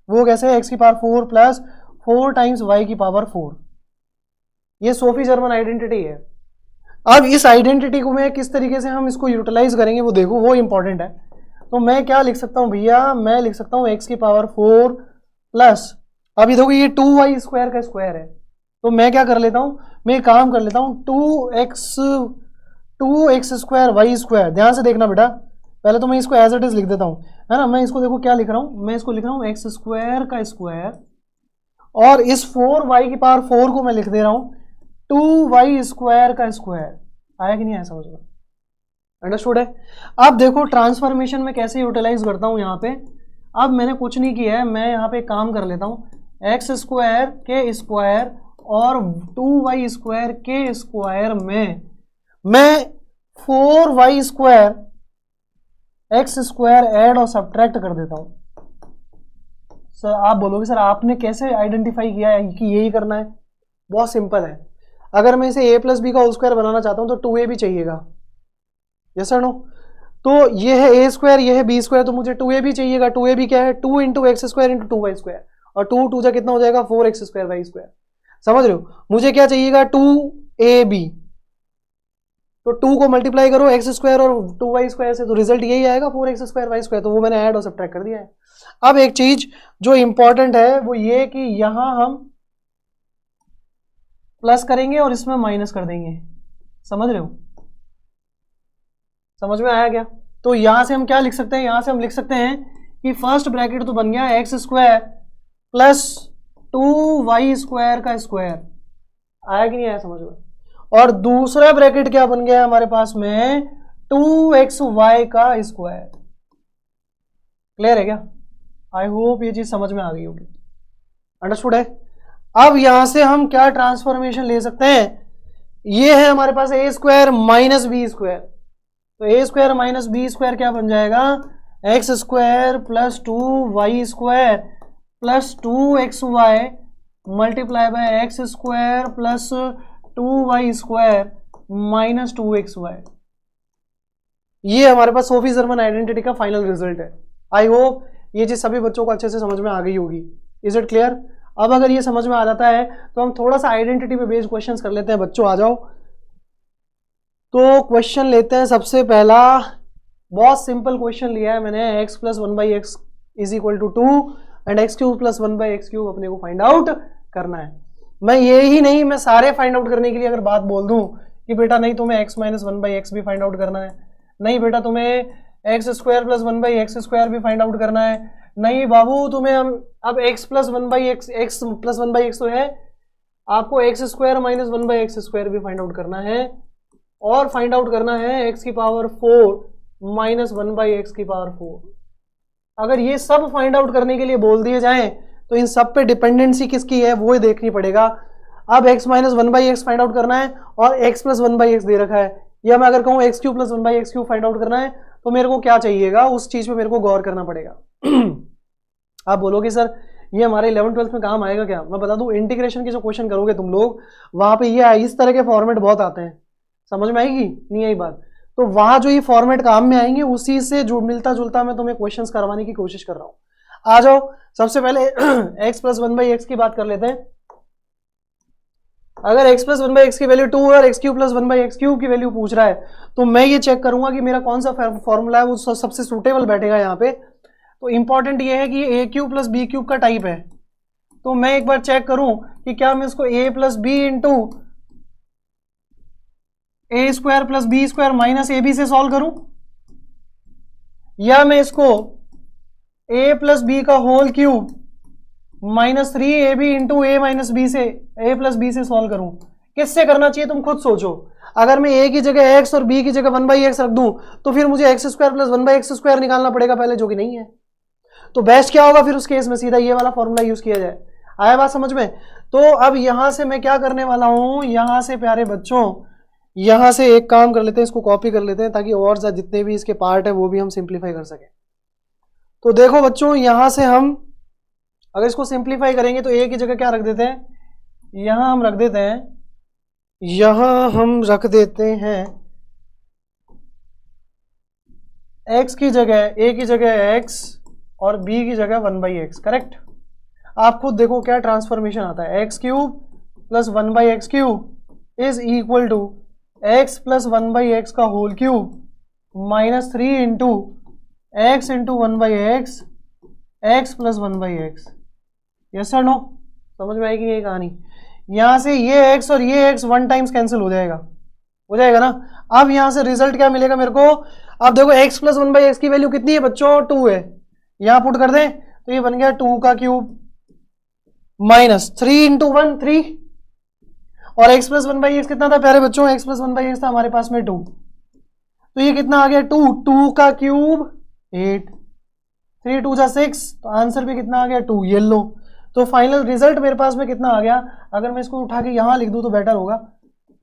S1: वो कैसे, एक्स की पावर 4 प्लस 4 टाइम्स वाई की पावर 4। ये सोफी जर्मन आइडेंटिटी है। अब इस आइडेंटिटी को मैं किस तरीके से हम इसको यूटिलाइज करेंगे वो देखो, वो इंपॉर्टेंट है। तो मैं क्या लिख सकता हूँ भैया, मैं लिख सकता हूँ एक्स की पावर 4 प्लस, अभी देखो ये 2y स्क्वायर का स्क्वायर है, तो मैं क्या कर लेता हूँ, मैं काम कर लेता हूँ 2x स्क्वायर वाई स्क्वायर। ध्यान से देखना बेटा, पहले तो मैं इसको एज इट इज लिख देता हूँ, है ना। मैं इसको देखो क्या लिख रहा हूँ, मैं इसको लिख रहा हूँ एक्स स्क्वायर का स्क्वायर, और इस 4y की पावर 4 को मैं लिख दे रहा हूँ 2y स्क्वायर का स्क्वायर। आया कि नहीं आया समझ में, अंडरस्टूड है। अब देखो ट्रांसफॉर्मेशन में कैसे यूटिलाइज करता हूँ यहाँ पे। अब मैंने कुछ नहीं किया है, मैं यहाँ पे काम कर लेता हूँ, एक्स स्क्वायर के स्क्वायर और 2y स्क्वायर के स्क्वायर में मैं 4y square x square add और सब्ट्रैक्ट कर देता हूँ। सर आप बोलोगे सर आपने कैसे आइडेंटिफाई किया है कि यही करना है? बहुत सिंपल है, अगर मैं इसे a प्लस बी का होल स्क्वायर बनाना चाहता हूँ तो 2a भी चाहिएगा, यस और नो। तो ये है a स्क्वायर, ये है b स्क्वायर, तो मुझे 2a भी चाहिएगा। 2a भी क्या है, 2 into x square into 2y square, और 2 2 जा कितना हो जाएगा 4x स्क्वायर y स्क्वायर। समझ रहे हो, मुझे क्या चाहिएगा 2ab, तो 2 को मल्टीप्लाई करो एक्स स्क्वायर और 2y स्क्वायर से, तो रिजल्ट यही आएगा 4x स्क्वायर y स्क्वायर, तो वो मैंने ऐड और सब्ट्रैक्ट कर दिया है। अब एक चीज जो इंपॉर्टेंट है वो ये कि यहां हम प्लस करेंगे और इसमें माइनस कर देंगे, समझ रहे हो, समझ में आया क्या? तो यहां से हम क्या लिख सकते हैं, यहां से हम लिख सकते हैं कि फर्स्ट ब्रैकेट तो बन गया x square plus 2y square का स्क्वायर, आया कि नहीं आया समझ में, और दूसरा ब्रैकेट क्या बन गया हमारे पास में 2xy का स्क्वायर। क्लियर है क्या? आई होप ये चीज समझ में आ गई होगी, अंडरस्टूड है। अब यहां से हम क्या ट्रांसफॉर्मेशन ले सकते हैं, ये है हमारे पास a square minus B square, तो a square minus B square क्या बन जाएगा, x square plus 2y square plus 2xy multiply by x square plus 2y square minus 2xy। ये हमारे पास सोफी जर्मन आइडेंटिटी का फाइनल रिजल्ट है। I hope ये चीज सभी बच्चों को अच्छे से समझ में आ गई होगी। Is it clear? अब अगर ये समझ में आ जाता है तो हम थोड़ा सा आइडेंटिटी पे बेस्ड क्वेश्चंस कर लेते हैं। बच्चों आ जाओ, तो क्वेश्चन लेते हैं। सबसे पहला बहुत सिंपल क्वेश्चन लिया है मैंने, x plus 1/x is equal to 2 and x cube plus 1/x cube अपने को फाइंड आउट करना है। मैं ये ही नहीं, मैं सारे फाइंड आउट करने के लिए अगर बात बोल दूं कि बेटा नहीं तुम्हें x माइनस 1/x भी फाइंड आउट करना है, नहीं बेटा तुम्हें x square plus 1/x square भी फाइंड आउट करना है, नहीं बाबू तुम्हें हम अब x plus 1/x x plus 1/x तो है, आपको x square minus 1/x square भी फाइंड आउट करना है, और फाइंड आउट करना है x की पावर 4 माइनस 1/x की पावर 4। अगर ये सब फाइंड आउट करने के लिए बोल दिए जाएं तो इन सब पे डिपेंडेंसी किसकी है वो ही देखनी पड़ेगा। अब x minus 1/x find out करना है और x प्लस 1/x दे रखा है, या मैं अगर कहूँ x cube plus 1/x cube find out करना है तो मेरे को क्या चाहिएगा, उस चीज पे मेरे को गौर करना पड़ेगा। आप बोलोगे सर ये हमारे 11th-12th में काम आएगा क्या? मैं बता दूं, इंटीग्रेशन के जो क्वेश्चन करोगे तुम लोग वहां पे ये इस तरह के फॉर्मेट बहुत आते हैं, समझ में आएगी नहीं आई बात? तो वहां जो ये फॉर्मेट काम में आएंगे उसी से जो मिलता जुलता मैं तुम्हें क्वेश्चंस करवाने की कोशिश कर रहा हूं। आ जाओ, सबसे पहले x प्लस 1/x की बात कर लेते हैं। अगर x प्लस 1/x की वैल्यू 2 है और x cube plus 1/x cube की वैल्यू पूछ रहा है तो मैं ये चेक करूंगा कि मेरा कौन सा फॉर्मूला है वो सबसे सुटेबल बैठेगा यहाँ पे। तो इंपॉर्टेंट ये है कि ये a cube plus B cube का टाइप है, तो मैं एक बार चेक करूं कि क्या मैं इसको a plus B into A square plus B square minus A B से सॉल्व करूं, या मैं इसको a प्लस बी का whole cube minus 3ab into ए माइनस बी से a प्लस बी से सॉल्व करूं। किससे करना चाहिए तुम खुद सोचो। अगर मैं a की जगह x और b की जगह 1/x रख दूं तो फिर मुझे x square plus 1/x square निकालना पड़ेगा पहले, जो कि नहीं है। तो बेस्ट क्या होगा फिर उस केस में, सीधा ये वाला फॉर्मूला यूज किया जाए। आया बात समझ में? तो अब यहां से मैं क्या करने वाला हूं, यहां से प्यारे बच्चों यहां से एक काम कर लेते हैं, इसको कॉपी कर लेते हैं ताकि और जितने भी इसके पार्ट है वो भी हम सिंप्लीफाई कर सकें। तो देखो बच्चों, यहां से हम अगर इसको सिंप्लीफाई करेंगे तो a की जगह क्या रख देते हैं, यहां हम रख देते हैं x की जगह a की जगह x और b की जगह 1/x। करेक्ट? आप खुद देखो क्या ट्रांसफॉर्मेशन आता है, x cube plus 1/x cube is equal to x plus 1/x का whole cube minus 3 into x into 1/x x plus 1/x। Yes sir no? समझ में आएगी ये कहानी? यहां से ये x और ये x 1 टाइम्स कैंसिल हो जाएगा ना। अब यहां से रिजल्ट क्या मिलेगा मेरे को, अब देखो x प्लस 1/x की वैल्यू कितनी है बच्चों, 2 है, यहां पुट कर दें तो ये बन गया 2 का क्यूब माइनस 3 इंटू 1 3, और x प्लस 1/x कितना था प्यारे बच्चों, x प्लस 1/x था हमारे पास में 2, तो ये कितना आ गया 2, 2 का क्यूब 8, 3 2 जा 6, तो आंसर भी कितना आ गया 2, ये लो। तो फाइनल रिजल्ट मेरे पास में कितना आ गया, अगर मैं इसको उठा के यहां लिख दूं तो बेटर होगा,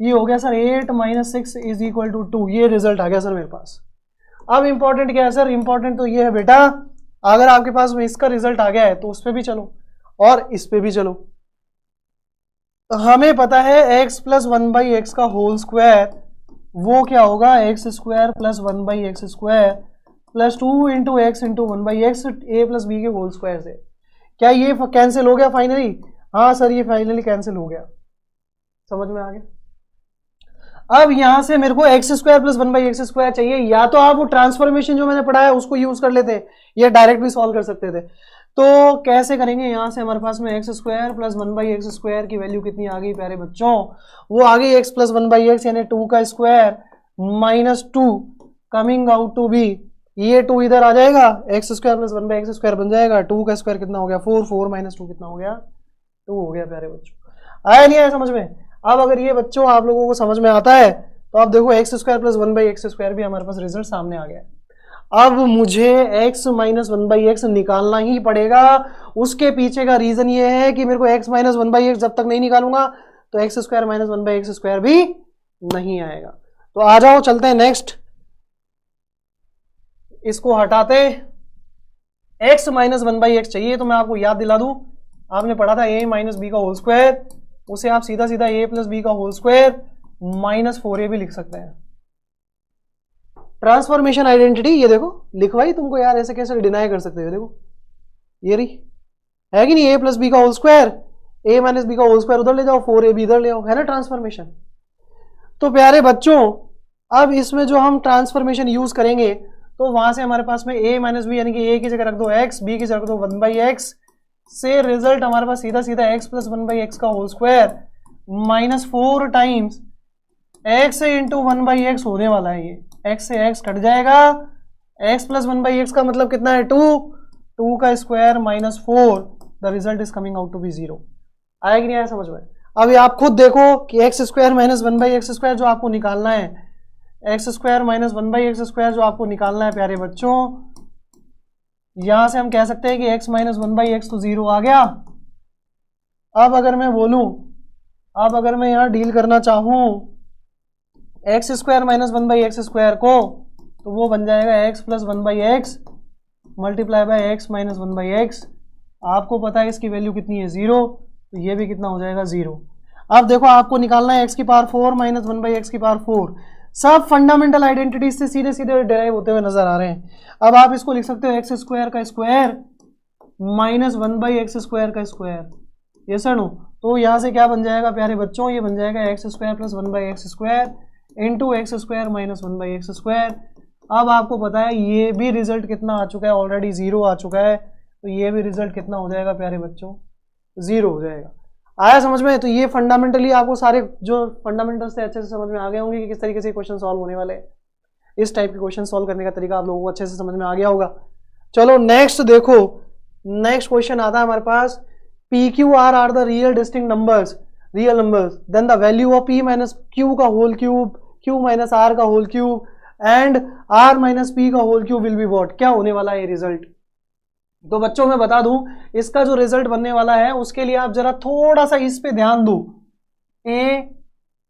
S1: ये हो गया sir 8 minus 6 is equal to 2, ये रिजल्ट आ गया सर मेरे पास। अब इंपॉर्टेंट क्या है सर, इंपॉर्टेंट तो ये है बेटा, अगर आपके पास में इसका रिजल्ट आ गया है तो उस पर भी चलो और इस पे भी चलो। तो हमें पता है x प्लस 1/x का होल स्क्वायर वो क्या होगा, x square plus 1/x square plus 2 into x into 1/x a plus b के होल स्क्वायर से। क्या ये कैंसिल हो गया फाइनली, हाँ सर ये फाइनली कैंसिल हो गया, समझ में आ गया। अब यहां से मेरे को x square plus 1/x square चाहिए, या तो आप वो ट्रांसफॉर्मेशन जो मैंने पढ़ाया उसको यूज कर लेते या डायरेक्ट भी सॉल्व कर सकते थे। तो कैसे करेंगे, यहां से हमारे पास में x square plus 1/x square की वैल्यू कितनी आ गई प्यारे बच्चों, वो आ गई एक्स प्लस 1/x यानी 2 का square minus 2 coming out to be, ये 2 इधर आ जाएगा, x square plus 1/x square बन जाएगा, 2 का स्क्वायर कितना हो गया 4, 4 माइनस 2 कितना हो गया 2 हो गया प्यारे बच्चों। आया नहीं आया समझ में। अब अगर ये बच्चों आप लोगों को समझ में आता है तो आप देखो x square plus 1/x square भी हमारे पास रिजल्ट सामने आ गया है। अब मुझे x माइनस 1/x निकालना ही पड़ेगा, उसके पीछे का रीजन ये है कि मेरे को x माइनस 1/x जब तक नहीं निकालूंगा तो x square minus 1/x square भी नहीं आएगा। तो आ जाओ चलते हैं नेक्स्ट, इसको हटाते, x माइनस 1/x चाहिए तो मैं आपको याद दिला दूं, आपने पढ़ा था a माइनस बी का होल स्क्वायर, उसे आप सीधा सीधा a प्लस बी का होल स्क्वायर माइनस 4a भी लिख सकते हैं। ट्रांसफॉर्मेशन आइडेंटिटी ये देखो लिखवाई तुमको यार, ऐसे कैसे डिनाई कर सकते हो, देखो ये रही है कि नहीं, a प्लस बी का whole square, a minus B का होल स्क्वायर उधर ले जाओ, 4a भी इधर ले आओ, है ना ट्रांसफॉर्मेशन। तो प्यारे बच्चों अब इसमें जो हम ट्रांसफॉर्मेशन यूज करेंगे तो वहां से हमारे पास में a माइनस बी यानी कि a की जगह रख दो x, b की जगह रख दो 1/x, से रिजल्ट हमारे पास सीधा सीधा x प्लस 1/x का whole square minus 4 times x into 1/x होने वाला है। ये x से x कट जाएगा, x प्लस 1/x का मतलब कितना है 2, 2 का square minus 4, the result is coming out to be 0। आया कि नहीं आया समझ में। अब ये आप खुद देखो कि x square minus 1/x square जो आपको निकालना है, x square minus 1/x square जो आपको निकालना है प्यारे बच्चों, यहां से हम कह सकते हैं कि x माइनस 1/x तो 0 आ गया। अब अगर मैं बोलूं, अब अगर मैं यहां डील करना चाहूं x square minus 1/x square को, तो वो बन जाएगा x plus 1/x multiply by x minus 1/x। आपको पता है इसकी वैल्यू कितनी है 0, तो ये भी कितना हो जाएगा 0। अब देखो आपको निकालना है x की पावर 4 माइनस 1/x की पावर 4, सब फंडामेंटल आइडेंटिटीज से सीधे सीधे डिराइव होते हुए नजर आ रहे हैं। अब आप इसको लिख सकते हो एक्स स्क्वायर का स्क्वायर माइनस 1/x स्क्वायर का स्क्वायर, ये सर नो, तो यहाँ से क्या बन जाएगा प्यारे बच्चों, ये बन जाएगा x square plus 1/x square into x square minus 1/x square. अब आपको पता है ये भी रिजल्ट कितना आ चुका है, ऑलरेडी 0 आ चुका है, तो ये भी रिजल्ट कितना हो जाएगा प्यारे बच्चों 0 हो जाएगा। आया समझ में। तो ये फंडामेंटली आपको सारे जो फंडामेंटल्स थे अच्छे से समझ में आ गए होंगे कि किस तरीके से क्वेश्चन सॉल्व होने वाले हैं। इस टाइप के क्वेश्चन सॉल्व करने का तरीका आप लोगों को अच्छे से समझ में आ गया होगा। चलो नेक्स्ट देखो, नेक्स्ट क्वेश्चन आता है हमारे पास, P Q R are the real distinct numbers, real numbers, then the value of P minus Q का whole cube, Q minus R का whole cube and R minus P का whole cube will be what. क्या होने वाला है ये result. तो बच्चों मैं बता दूं इसका जो रिजल्ट बनने वाला है उसके लिए आप जरा थोड़ा सा इस पे ध्यान दो, ए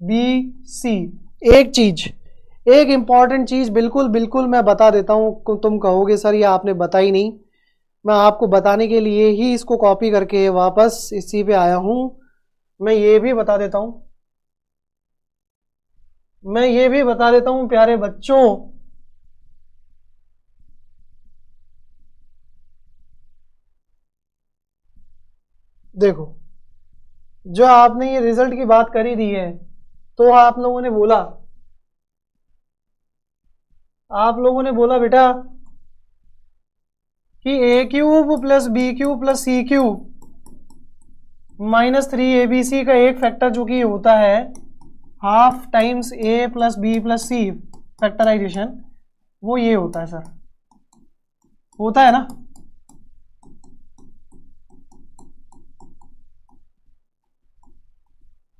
S1: बी सी, एक चीज, एक इंपॉर्टेंट चीज बिल्कुल बिल्कुल मैं बता देता हूं। तुम कहोगे सर ये आपने बताई नहीं, मैं आपको बताने के लिए ही इसको कॉपी करके वापस इसी पे आया हूं। मैं ये भी बता देता हूं, मैं ये भी बता देता हूं प्यारे बच्चों, देखो जो आपने ये रिजल्ट की बात करी दी है, तो आप लोगों ने बोला, आप लोगों ने बोला बेटा कि A cube plus B cube plus C cube minus 3 ABC का एक फैक्टर जो कि होता है half times A plus B plus C factorization, वो ये होता है सर, होता है ना।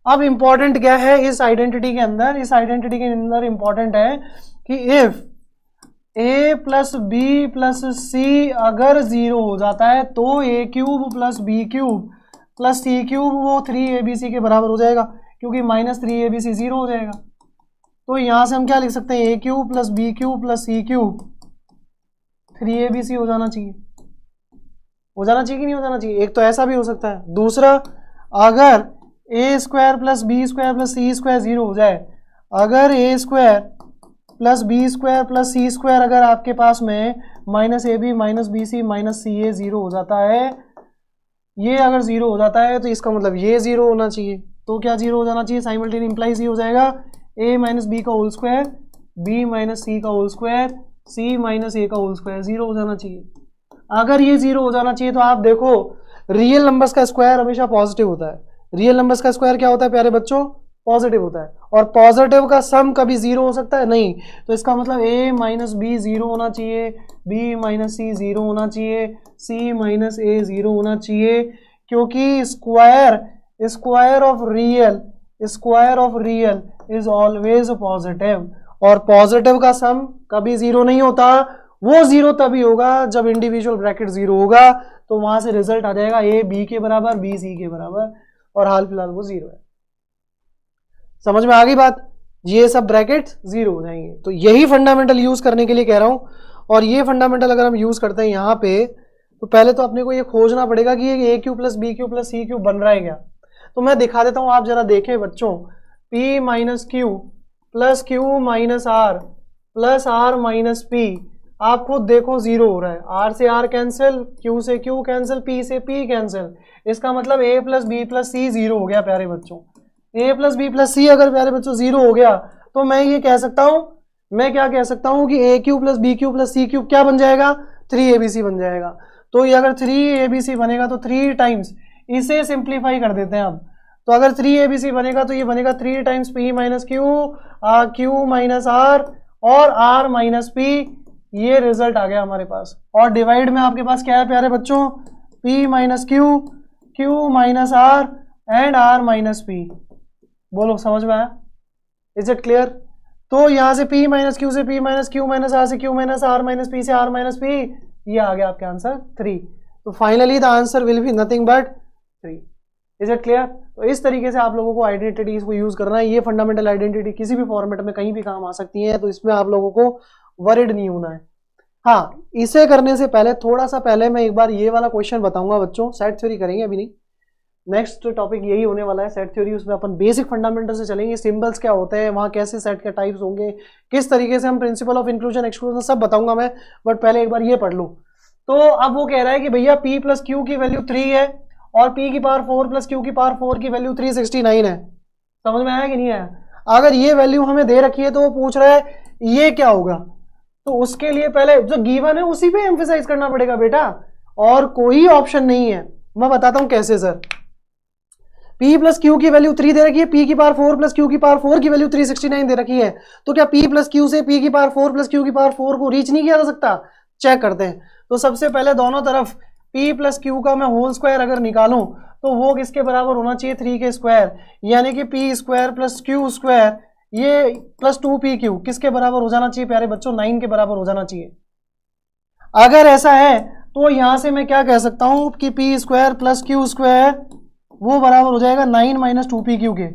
S1: अब इंपॉर्टेंट क्या है इस आइडेंटिटी के अंदर, इस आइडेंटिटी के अंदर इंपॉर्टेंट है कि if a plus B plus C अगर 0 हो जाता है तो a cube plus B cube plus C cube वो 3abc के बराबर हो जाएगा, क्योंकि माइनस 3abc 0 हो जाएगा। तो यहां से हम क्या लिख सकते हैं, a cube plus B cube plus C cube 3abc हो जाना चाहिए, हो जाना चाहिए कि नहीं हो जाना चाहिए। एक तो ऐसा भी हो सकता है, दूसरा अगर a square plus B square plus C square 0 हो जाए, अगर a square plus B square plus C square अगर आपके पास में minus A B minus B C minus C A 0 हो जाता है, ये अगर 0 हो जाता है तो इसका मतलब ये 0 होना चाहिए। तो क्या 0 हो जाना चाहिए, साइमल्टेनियस इंप्लाइज ये हो जाएगा a माइनस बी का whole square b minus C का होल स्क्वायर c माइनस ए का होल स्क्वायर 0 हो जाना चाहिए। अगर ये 0 हो जाना चाहिए तो आप देखो रियल नंबर्स का स्क्वायर हमेशा पॉजिटिव होता है। रियल नंबर्स का स्क्वायर क्या होता है प्यारे बच्चों, पॉजिटिव होता है, और पॉजिटिव का सम कभी 0 हो सकता है नहीं। तो इसका मतलब a माइनस बी 0 होना चाहिए, b माइनस सी 0 होना चाहिए, c माइनस ए 0 होना चाहिए, क्योंकि square of real is always positive, और पॉजिटिव का सम कभी 0 नहीं होता। वो 0 तभी होगा जब इंडिविजुअल ब्रैकेट 0 होगा, तो वहां से रिजल्ट आ जाएगा a b के बराबर b c के बराबर, और हाल फिलहाल वो 0 है। समझ में आ गई बात, ये सब ब्रैकेट 0 हो जाएंगे। तो यही फंडामेंटल यूज करने के लिए कह रहा हूं, और ये फंडामेंटल अगर हम यूज करते हैं यहाँ पे, तो पहले तो अपने को ये खोजना पड़ेगा कि ये a cube plus b cube plus c cube बन रहा है क्या। तो मैं दिखा देता हूं, आप जरा देखें बच्चों, p minus q plus q minus r plus r minus p, आप खुद देखो 0 हो रहा है, r से r कैंसिल, q से q कैंसिल, p से p कैंसिल, इसका मतलब a प्लस बी प्लस सी 0 हो गया प्यारे बच्चों। a plus B plus C अगर प्यारे बच्चों 0 हो गया, तो मैं ये कह सकता हूं, मैं क्या कह सकता हूं कि a cube plus b cube plus c cube क्या बन जाएगा, 3abc बन जाएगा। तो ये अगर 3abc बनेगा तो 3 टाइम्स, इसे सिंप्लीफाई कर देते हैं अब, तो अगर 3abc बनेगा तो ये बनेगा 3 times p minus q, q minus r और r माइनस p, ये रिजल्ट आ गया हमारे पास। और डिवाइड में आपके पास क्या है प्यारे बच्चों, p minus q, q minus r and r minus p। बोलो समझ में आया, इज इट क्लियर। तो यहां से p माइनस क्यू से p minus Q minus r से q minus r minus p से r माइनस p, ये आ गया आपका आंसर 3। तो finally the answer will be nothing but 3। Is it clear. तो इस तरीके से आप लोगों को आइडेंटिटीज को यूज करना है। ये फंडामेंटल आइडेंटिटी किसी भी फॉर्मेट में कहीं भी काम आ सकती है, तो इसमें आप लोगों को वरिड नहीं होना है। हाँ, इसे करने से पहले थोड़ा सा पहले मैं एक बार ये वाला क्वेश्चन बताऊंगा बच्चों, सेट थ्योरी करेंगे अभी नहीं, नेक्स्ट टॉपिक यही होने वाला है सेट थ्योरी। उसमें अपन बेसिक फंडामेंटल से चलेंगे, सिंबल्स क्या होते हैं, वहाँ कैसे सेट के टाइप्स होंगे, किस तरीके से हम प्रिंसिपल ऑफ इंक्लूजन एक्सक्लूजन सब बताऊंगा मैं, बट पहले एक बार ये पढ़ लो। तो अब वो कह रहा है कि भैया p प्लस क्यू की वैल्यू 3 है और p की पावर 4 प्लस क्यू की पावर 4 की वैल्यू 369 है। समझ में आया कि नहीं आया। अगर ये वैल्यू हमें दे रखी है तो वो पूछ रहा है ये क्या होगा, तो उसके लिए पहले जो गिवन है उसी पे एम्फेसाइज करना पड़ेगा बेटा, और कोई ऑप्शन नहीं है। मैं बताता हूं कैसे सर। p प्लस क्यू की वैल्यू 3 दे रखी है, p की पावर 4 प्लस क्यू की पावर 4 की वैल्यू 369 दे रखी है, तो क्या p प्लस क्यू से p की पावर 4 प्लस क्यू की पावर 4 को रीच नहीं किया जा सकता। चेक करते हैं। तो सबसे पहले दोनों तरफ p प्लस क्यू का मैं होल स्क्वायर अगर निकालूं तो वो किसके बराबर होना चाहिए, 3 के स्क्वायर, यानी कि p square plus Q square ये प्लस 2pq किसके बराबर हो जाना चाहिए प्यारे बच्चों, 9 के बराबर हो जाना चाहिए। अगर ऐसा है तो यहां से मैं क्या कह सकता हूं कि p square plus Q square वो बराबर हो जाएगा 9 माइनस 2pq के।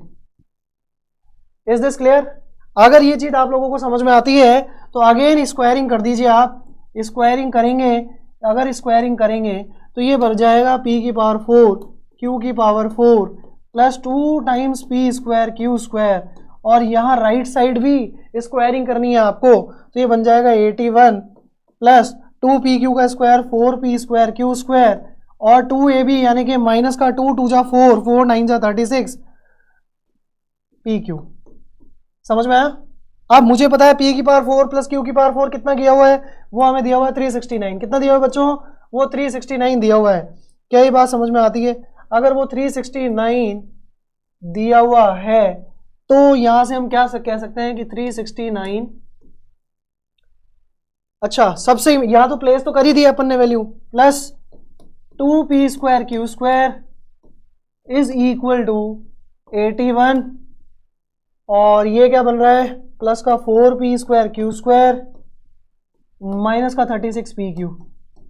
S1: Is this clear. अगर ये चीज आप लोगों को समझ में आती है तो अगेन स्क्वायरिंग कर दीजिए आप। स्क्वायरिंग करेंगे, अगर स्क्वायरिंग करेंगे तो ये बन जाएगा p की पावर 4 q की power 4 plus 2 times p square q square, और यहाँ राइट साइड भी स्क्वायरिंग करनी है आपको, तो ये बन जाएगा 81 प्लस 2pq का square 4p square q square और 2ab यानी कि माइनस का 2 2 जा 4 4 9 जा 36 pq। समझ में आया। अब मुझे पता है p की पावर 4 प्लस q की पावर 4 कितना दिया हुआ है, वो हमें दिया हुआ है 369। कितना दिया हुआ है बच्चों, वो 369 दिया हुआ है। क्या ये बात समझ में आती है। अगर वो 369 दिया हुआ है तो यहां से हम क्या कह सकते हैं कि 369, अच्छा सबसे यहां तो प्लेस तो कर ही दिया अपन ने value, plus 2p² Q² is equal to 81, और ये क्या बन रहा है, प्लस का 4p² Q² माइनस का 36pq,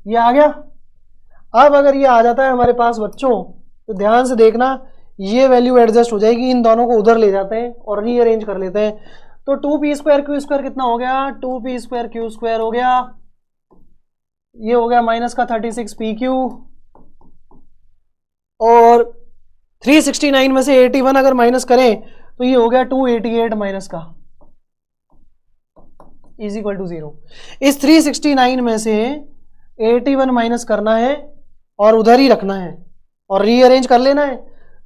S1: ये आ गया। अब अगर ये आ जाता है हमारे पास बच्चों, तो ध्यान से देखना, ये वैल्यू एडजस्ट हो जाएगी, इन दोनों को उधर ले जाते हैं और रीअरेंज कर लेते हैं। तो 2p² Q² कितना हो गया, 2p² Q² हो गया, ये हो गया माइनस का 36pq, और 369 में से 81 अगर माइनस करें तो ये हो गया 288 माइनस का, इज इक्वल टू 0। इस 369 में से 81 माइनस करना है और उधर ही रखना है और रीअरेंज कर लेना है।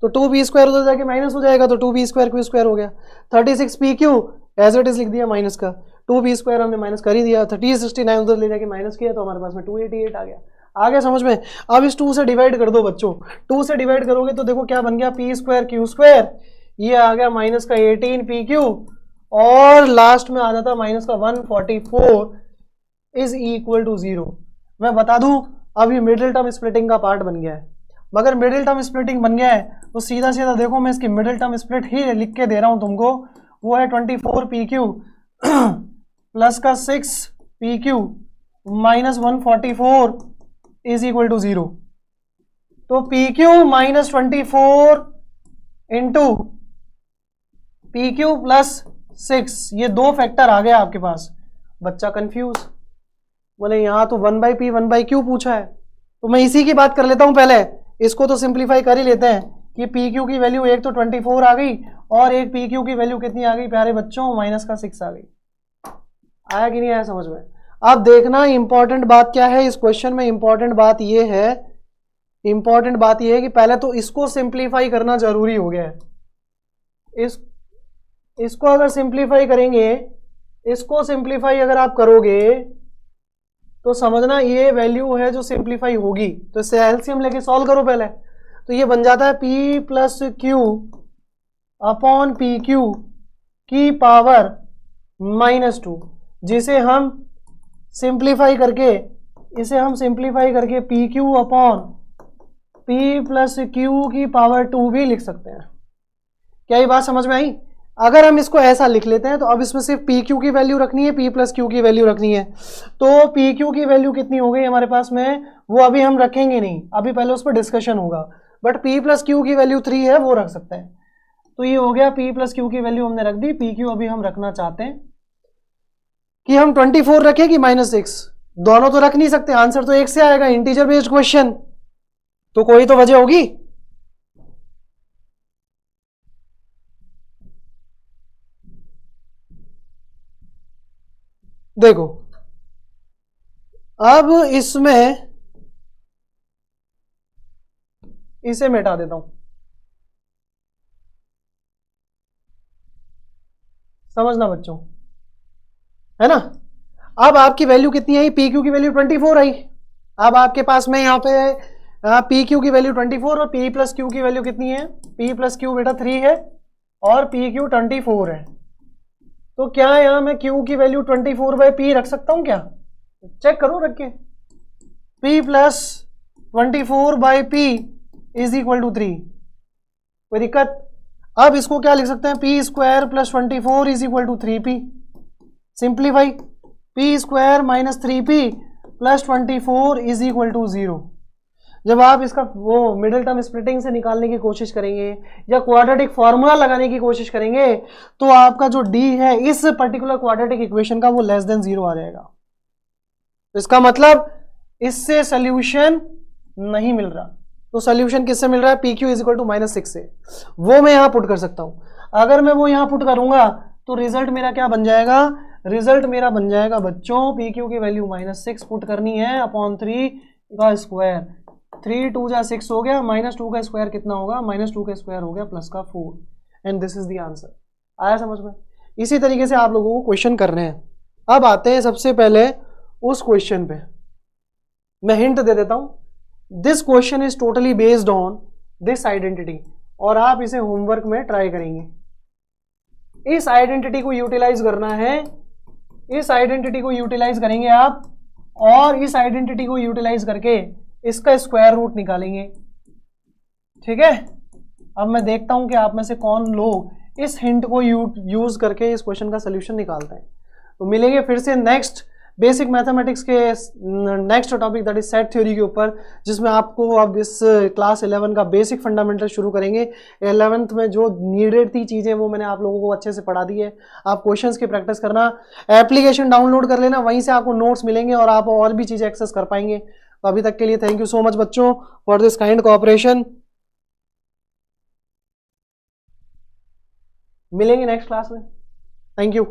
S1: तो 2p² उधर जाके माइनस हो जाएगा, तो 2p² Q² हो गया, 36pq एज इट इज लिख दिया माइनस का, 2p² हमने माइनस कर ही दिया, 369 उधर ले जाके माइनस किया, तो हमारे पास में 288 आ गया। आ गया समझ में? अब इस 2 से डिवाइड कर दो बच्चों, 2 से डिवाइड करोगे तो देखो क्या बन गया, p² Q², ये आ गया माइनस का 18pq, और लास्ट में आ जाता माइनस का 144 इज इक्वल टू 0। मैं बता दूं, अब ये मिडिल टर्म स्प्लिटिंग का पार्ट बन गया है। मगर मिडिल टर्म स्प्लिटिंग बन गया है तो सीधा सीधा देखो, मैं इसकी मिडिल टर्म स्प्लिट ही लिख के दे रहा हूं तुमको, वो है 24pq प्लस का 6pq minus 144 is equal to 0। तो pq minus 24 into pq plus 6, ये दो फैक्टर आ गया आपके पास। बच्चा कंफ्यूज, बोले यहां तो 1/p 1/q पूछा है, तो मैं इसी की बात कर लेता हूं पहले, इसको तो सिंप्लीफाई कर ही लेते हैं कि pq की वैल्यू एक तो 24 आ गई और एक pq की वैल्यू कितनी आ गई प्यारे बच्चों, माइनस का 6 आ गई। आया कि नहीं आया समझ में? अब देखना इंपॉर्टेंट बात क्या है इस क्वेश्चन में, इंपॉर्टेंट बात यह है, इंपॉर्टेंट बात यह है कि पहले तो इसको सिंप्लीफाई करना जरूरी हो गया है। इसको अगर सिंप्लीफाई करेंगे, इसको सिंप्लीफाई अगर आप करोगे तो समझना ये वैल्यू है जो सिंप्लीफाई होगी, तो इससे एलसीएम लेके सॉल्व करो पहले, तो ये बन जाता है p plus Q upon P Q की पावर -2, जिसे हम सिंप्लीफाई करके, इसे हम सिंप्लीफाई करके P Q upon P plus Q की पावर 2 भी लिख सकते हैं। क्या ये बात समझ में आई? अगर हम इसको ऐसा लिख लेते हैं तो अब इसमें सिर्फ पी क्यू की वैल्यू रखनी है, पी प्लस क्यू की वैल्यू रखनी है। तो पी क्यू की वैल्यू कितनी हो गई हमारे पास में, वो अभी हम रखेंगे नहीं, अभी पहले उस पर डिस्कशन होगा, बट पी प्लस क्यू की वैल्यू 3 है, वो रख सकते हैं। तो ये हो गया पी प्लस क्यू की वैल्यू हमने रख दी, पी क्यू अभी हम रखना चाहते हैं कि हम 24 रखें कि -6, दोनों तो रख नहीं सकते, आंसर तो एक से आएगा, इंटीजर बेस्ड क्वेश्चन, तो कोई तो वजह होगी। देखो अब इसमें इसे मिटा देता हूं, समझना बच्चों, है ना? अब आपकी वैल्यू कितनी आई, पी क्यू की वैल्यू 24 आई। अब आपके पास में यहाँ पे पी क्यू की वैल्यू 24 और पी प्लस क्यू की वैल्यू कितनी है, पी प्लस क्यू बेटा 3 है और पी क्यू 24 है। तो क्या यहां मैं Q की वैल्यू 24/P रख सकता हूं क्या? चेक करो रख के, P plus 24/P is equal to 3, कोई दिक्कत? अब इसको क्या लिख सकते हैं, P² plus 24 is equal to 3P, simplify, P² minus 3P plus 24 is equal to 0। जब आप इसका वो मिडिल टर्म स्प्लिटिंग से निकालने की कोशिश करेंगे या क्वाड्रेटिक फॉर्मूला लगाने की कोशिश करेंगे तो आपका जो d है इस पर्टिकुलर क्वाड्रेटिक इक्वेशन का वो लेस देन 0 आ जाएगा। तो इसका मतलब इससे सोल्यूशन नहीं मिल रहा, तो सोल्यूशन किससे मिल रहा है, pq इज इक्वल टू -6 से, वो मैं यहां पुट कर सकता हूं। अगर मैं वो यहां पुट करूंगा तो रिजल्ट मेरा क्या बन जाएगा, रिजल्ट मेरा बन जाएगा बच्चों, pq की वैल्यू -6 पुट करनी है अपॉन 3 का स्क्वायर, 3 2 जा 6 हो गया, -2 का स्क्वायर कितना होगा, -2 का स्क्वायर हो गया प्लस का 4, and this is the answer. आया समझ में? इसी तरीके से आप लोगों को क्वेश्चन करने हैं। अब आते हैं सबसे पहले उस क्वेश्चन पे, मैं हिंट दे देता हूं, this question is totally based on this identity, और आप इसे होमवर्क में ट्राई करेंगे। इस आइडेंटिटी को यूटिलाइज करना है, इस आइडेंटिटी को यूटिलाइज करेंगे आप, और इस आइडेंटिटी को यूटिलाइज करके इसका स्क्वायर रूट निकालेंगे। ठीक है, अब मैं देखता हूं कि आप में से कौन लोग इस हिंट को यूज करके इस क्वेश्चन का सोल्यूशन निकालते हैं। तो मिलेंगे फिर से नेक्स्ट बेसिक मैथमेटिक्स के next topic that is set theory के ऊपर, जिसमें आपको अब इस क्लास 11 का बेसिक फंडामेंटल शुरू करेंगे। 11th में जो नीडेड थी चीज़ें वो मैंने आप लोगों को अच्छे से पढ़ा दी है। आप क्वेश्चंस की प्रैक्टिस करना, एप्लीकेशन डाउनलोड कर लेना, वहीं से आपको नोट्स मिलेंगे और आप और भी चीज़ें एक्सेस कर पाएंगे। तो अभी तक के लिए थैंक यू सो मच बच्चों फॉर दिस काइंड कोऑपरेशन। मिलेंगे नेक्स्ट क्लास में। Thank you.